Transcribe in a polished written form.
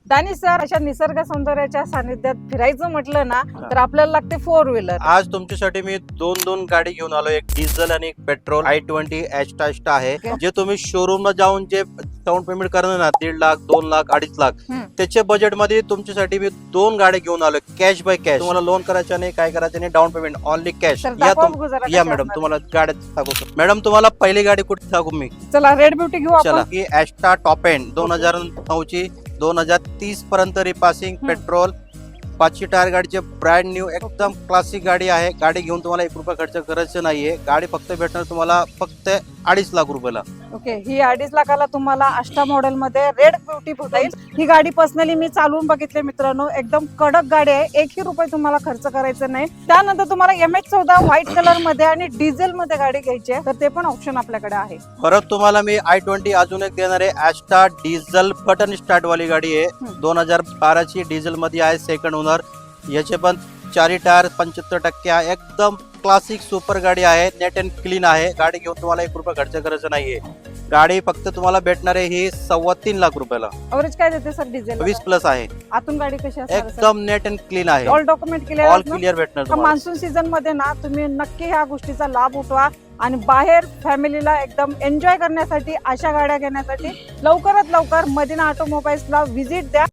Danish sir, अशा निसर्ग सौंदर्याच्या सानिध्यात फिरायचं म्हटलं ना तर आपल्याला लागते 4 व्हीलर. आज तुमच्यासाठी मी दोन गाडी घेऊन आलो, एक डिझेल आणि एक पेट्रोल i20 ॲस्टा आहे. जे तुम्ही शोरूम ला जाऊन जे डाऊन पेमेंट करणार ना 1.5 लाख 2 लाख 2.5 लाख त्याच्या बजेट मध्ये तुमच्यासाठी मी 2 गाड्या घेऊन आलो. कॅश बाय कॅश, तुम्हाला लोन करायचं नाही, काय करायचं नाही, डाऊन पेमेंट ऑनली कॅश. या मॅडम तुम्हाला गाड्या सांगू. मॅडम तुम्हाला पहिली गाडी कुठे सांगू मी? चला रेड ब्युटी घेऊ चला, आपण. ही ॲस्टा टॉप एंड 2009 ची 2030 पर्यंत रिपासिंग, पेट्रोल 5 टायर गाडीचे ब्रँड न्यू एकदम क्लासिक गाडी आहे. गाडी घेऊन तुम्हाला 1 रुपया खर्च करायचं नाहीये. गाडी फक्त भेटणार तुम्हाला फक्त 2.5 लाख रुपयाला. ओके, ही 2.5 लाखाला तुम्हाला अष्टा मॉडेल मध्ये रेड ब्युटी भेटता येईल. ही गाडी पर्सनली मी चालवून बघितली मित्रांनो, एकदम कडक गाडी आहे. 1ही रुपये तुम्हाला खर्च करायचं नाही. त्यानंतर तुम्हाला MH14 व्हाईट कलर मध्ये आणि डिझेल मध्ये गाडी घ्यायची आहे तर ते पण ऑप्शन आपल्याकडे आहे. परत तुम्हाला मी i20 अजून एक देणार आहे. ॲस्टा डिझेल बटन स्टार्ट वाली गाडी आहे. 2012 ची डिझेल मध्ये आहे, सेकंड ओनर. याचे पण 4 टायर 75% आहे. एकदम क्लासिक सुपर गाडी आहे, नेट अँड क्लीन आहे. गाडी घेऊन तुम्हाला 1 रुपया खर्च करायचं नाहीये. गाडी फक्त तुम्हाला भेटणार आहे ही 3.25 लाख रुपयाला. एव्हरेज काय देते सर डिझेल? 20+ आहे. आतून गाडी कशी असणार? एकदम नेट अँड क्लीन आहे. All document all clear clear भेटणार तुम्हाला. मान्सून सीझन मध्ये ना तुम्ही नक्की ह्या गोष्टीचा लाभ उठवा आणि बाहेर फॅमिलीला एकदम एन्जॉय करण्यासाठी अशा गाड्या घेण्यासाठी लवकरात लवकर मदिना ऑटोमोबाईल्सला व्हिजिट द्या.